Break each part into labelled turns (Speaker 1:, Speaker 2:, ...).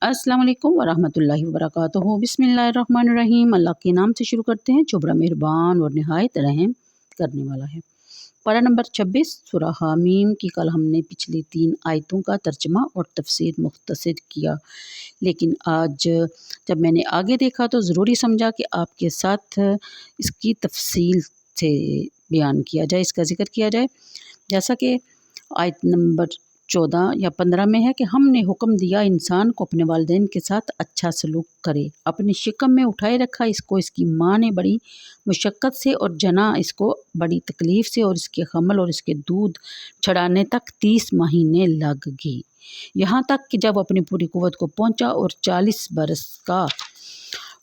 Speaker 1: अस्सलाम वालेकुम वरहमतुल्लाहि वबरकातुहू। बिस्मिल्लाहिर्रहमानिर्रहीम। अल्लाह के नाम से शुरू करते हैं जो बड़ा मेहरबान और निहायत रहम करने वाला है। पारा नंबर 26 सूरह हामीम की कल हमने पिछली 3 आयतों का तर्जमा और तफसीर मुख्तसर किया, लेकिन आज जब मैंने आगे देखा तो ज़रूरी समझा कि आपके साथ इसकी तफसील से बयान किया जाए, इसका ज़िक्र किया जाए। जैसा कि आयत नंबर 14 या 15 में है कि हमने हुक्म दिया इंसान को अपने वालिदैन के साथ अच्छा सलूक करे। अपनी शिकम में उठाए रखा इसको इसकी माँ ने बड़ी मुशक्क़त से और जना इसको बड़ी तकलीफ़ से, और इसके हमल और इसके दूध छड़ाने तक 30 महीने लग गए, यहाँ तक कि जब अपनी पूरी कुव्वत को पहुँचा और 40 बरस का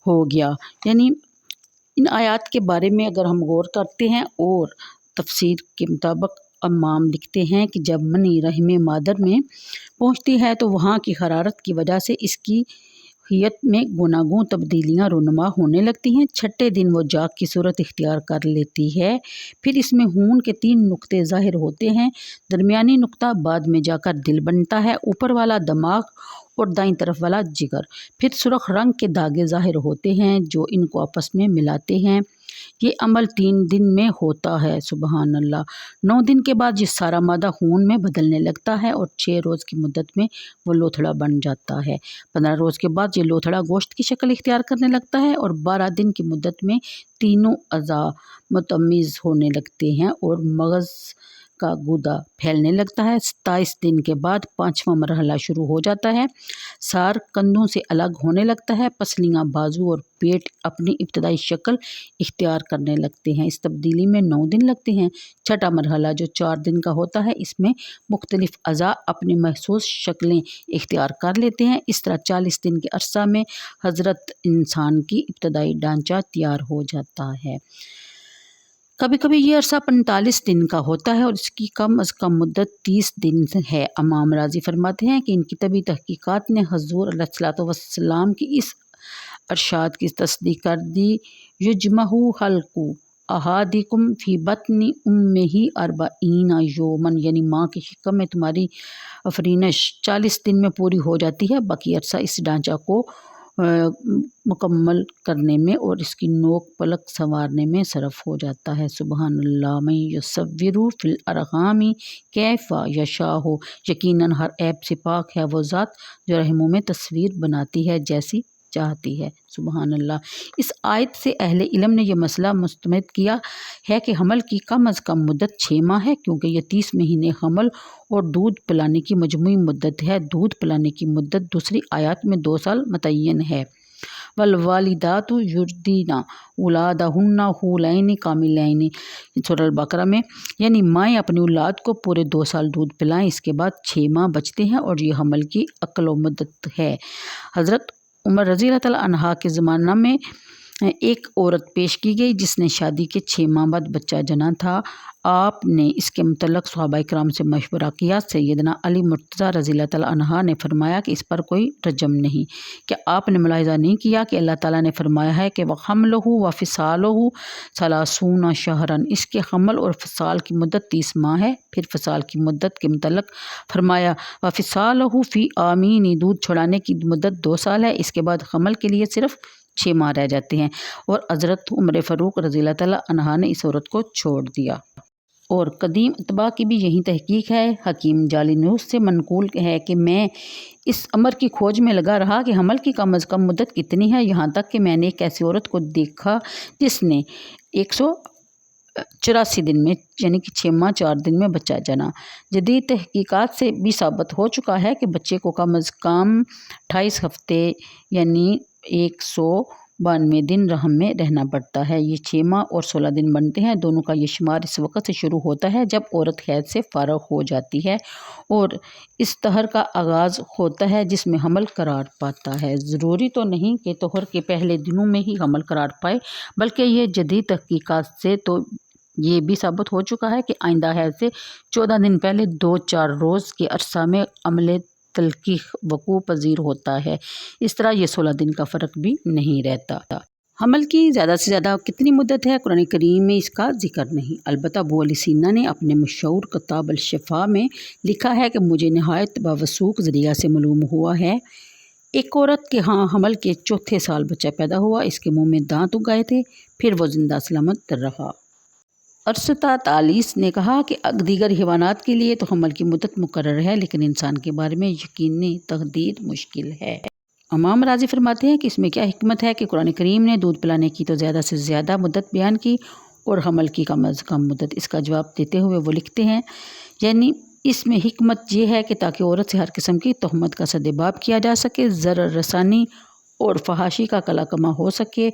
Speaker 1: हो गया। यानी इन आयात के बारे में अगर हम गौर करते हैं और तफसीर के मुताबिक इमाम लिखते हैं कि जब मनी रहम मादर में पहुंचती है तो वहाँ की हरारत की वजह से इसकी हियत में गुनागुन तब्दीलियाँ रुनुमा होने लगती हैं। छठे दिन वो जाग की सूरत इख्तियार कर लेती है। फिर इसमें खून के 3 नुक्ते ज़ाहिर होते हैं। दरमियानी नुक्ता बाद में जाकर दिल बनता है, ऊपर वाला दिमाग और दाईं तरफ वाला जिगर। फिर सुर्ख रंग के धागे ज़ाहिर होते हैं जो इनको आपस में मिलाते हैं। ये अमल 3 दिन में होता है। सुबहान अल्लाह। 9 दिन के बाद ये सारा मादा खून में बदलने लगता है और 6 रोज़ की मुद्दत में वो लोथड़ा बन जाता है। 15 रोज़ के बाद ये लोथड़ा गोश्त की शक्ल इख्तियार करने लगता है और 12 दिन की मुद्दत में तीनों अज़ा मुतम्मिज़ होने लगते हैं और मगज़ का गुदा फैलने लगता है। 27 दिन के बाद 5वां मरहला शुरू हो जाता है। सार कंधों से अलग होने लगता है। पसलियाँ, बाजू और पेट अपनी इब्तदाई शक्ल इख्तियार करने लगते हैं। इस तब्दीली में 9 दिन लगते हैं। छठा मरहला जो 4 दिन का होता है, इसमें मुख्तलिफ अज़ा अपनी महसूस शक्लें इख्तियार कर लेते हैं। इस तरह 40 दिन के अरसा में हज़रत इंसान की इब्तदाई ढांचा तैयार हो जाता है। कभी कभी ये अरसा 45 दिन का होता है और इसकी कम अज़ कम मुद्दत 30 दिन है। इमाम राज़ी फरमाते हैं कि इनकी तबी तहकीकात ने हज़ूर अलैहिस्सलातु वस्सलाम की इस अरशाद की तस्दीक कर दी। युजमहु हल्कु अहादिकुम फ़ी बत्नी उम्मिही अर्बईना यौमन, यानी माँ की शिकम में तुम्हारी अफरीनश 40 दिन में पूरी हो जाती है। बाकी अरसा इस ढांचा को मुकम्मल करने में और इसकी नोक पलक संवारने में सरफ हो जाता है। सुबहान अल्लाह। मैं युसव्विरु फिल अरहामी कैफ़ा यशाहो, यकीनन हर ऐब से पाक है वो ज़ात जो रहमों में तस्वीर बनाती है जैसी चाहती है। सुबहान अल्लाह। इस आयत से अहले इल्म ने यह मसला मुस्तमद किया है कि हमल की कम अज़ कम मुद्दत 6 माह है, क्योंकि यह 30 महीने हमल और दूध पिलाने की मजमूई मुद्दत है। दूध पिलाने की मुद्दत दूसरी आयत में 2 साल मुतय्यन है। वल वालिदातु युर्दीना औलादहुन्ना हौलैनि कामिलैनि, सूरह अल-बकरा में, यानी माएँ अपनी औलाद को पूरे 2 साल दूध पिलाएं, इसके बाद 6 माह बचते हैं और ये हमल की अक्ल व मुद्दत है। हज़रत उमर रज़ी अल्लाह तआला अन्हा के ज़माना में एक औरत पेश की गई जिसने शादी के 6 माह बाद बच्चा जना था। आपने इसके मुतल्लक़ सहाबा किराम से मशवरा किया। सैयदना अली मुर्तज़ा रज़ी अल्लाह तआला अन्हा ने फरमाया कि इस पर कोई रजम नहीं। क्या आपने मुलाहिज़ा नहीं किया कि अल्लाह ताला ने फरमाया है कि वहम्लुहु व फ़िसालुहु सलासूना शहरन, इसके हमल और फ़िसाल की मुद्दत 30 माह है। फिर फ़िसाल की मुद्दत के मुतल्लक़ फरमाया व फ़िसालुहु फ़ी आमीनी, दूध छुड़ाने की मुद्दत 2 साल है। इसके बाद हमल के लिए सिर्फ 6 माह रह जाते हैं और हज़रत उमर फ़ारूक रज़ी अल्लाह तआला अन्हा ने इस औरत को छोड़ दिया। और कदीम अतबा की भी यही तहकीक है। हकीम जालिनूस से मनकूल है कि मैं इस अमर की खोज में लगा रहा कि हमल की कम अज़ कम मुद्दत कितनी है, यहाँ तक कि मैंने एक ऐसी औरत को देखा जिसने 184 दिन में, यानी कि 6 माह 4 दिन में बच्चा जना। जदीद तहकीकात से भी साबित हो चुका है कि बच्चे को कम अज़ कम 28 हफ्ते यानी 192 दिन रहम में रहना पड़ता है। ये 6 माह और 16 दिन बनते हैं। दोनों का ये शुमार इस वक़्त से शुरू होता है जब औरत हैज़ से फ़ारिग़ हो जाती है और इस तहर का आगाज़ होता है जिसमें हमल करार पाता है। ज़रूरी तो नहीं कि तोहर के पहले दिनों में ही हमल करार पाए, बल्कि ये जदीद तहकीकात से तो ये भी साबित हो चुका है कि आइंदा हैज़ से 14 दिन पहले 2-4 रोज़ के अरसा में अमले तल्कीह वक़ू पज़ीर होता है। इस तरह ये 16 दिन का फ़र्क भी नहीं रहता। हमल की ज़्यादा से ज़्यादा कितनी मुद्दत है, कुरान करीम में इसका ज़िक्र नहीं। अलबत्ता अबू अली सीना ने अपने मशहूर किताब अल-शिफ़ा में लिखा है कि मुझे नहायत बावसूख ज़रिया से मालूम हुआ है ایک عورت کے ہاں حمل کے چوتھے سال بچہ پیدا ہوا، اس کے منہ میں دانت اگ گئے تھے، پھر وہ زندہ سلامت رہا۔ ارسطا طالیس نے کہا کہ دیگر حیوانات کے لیے تو حمل کی مدت مقرر ہے، لیکن انسان کے بارے میں یقینی تحدید مشکل ہے۔ امام راضی فرماتے ہیں کہ اس میں کیا حکمت ہے کہ قرآن کریم نے دودھ پلانے کی تو زیادہ سے زیادہ مدت بیان کی اور حمل کی کم از کم مدت۔ اس کا جواب دیتے ہوئے وہ لکھتے ہیں، یعنی اس میں حکمت یہ ہے کہ تاکہ عورت سے ہر قسم کی تہمت کا سدباب کیا جا سکے، ضرر رسانی اور فحاشی کا کلا کما ہو سکے۔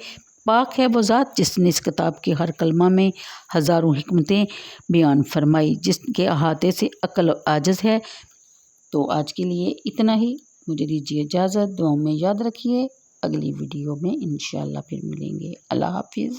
Speaker 1: پاک ہے وہ ذات جس نے اس کتاب کے ہر کلمہ میں ہزاروں حکمتیں بیان فرمائی، جس کے احاطے سے عقل عاجز ہے۔ تو آج کے لیے اتنا ہی، مجھے دیجیے اجازت، دعاؤں میں یاد رکھیے، اگلی ویڈیو میں انشاءاللہ پھر ملیں گے۔ اللہ حافظ۔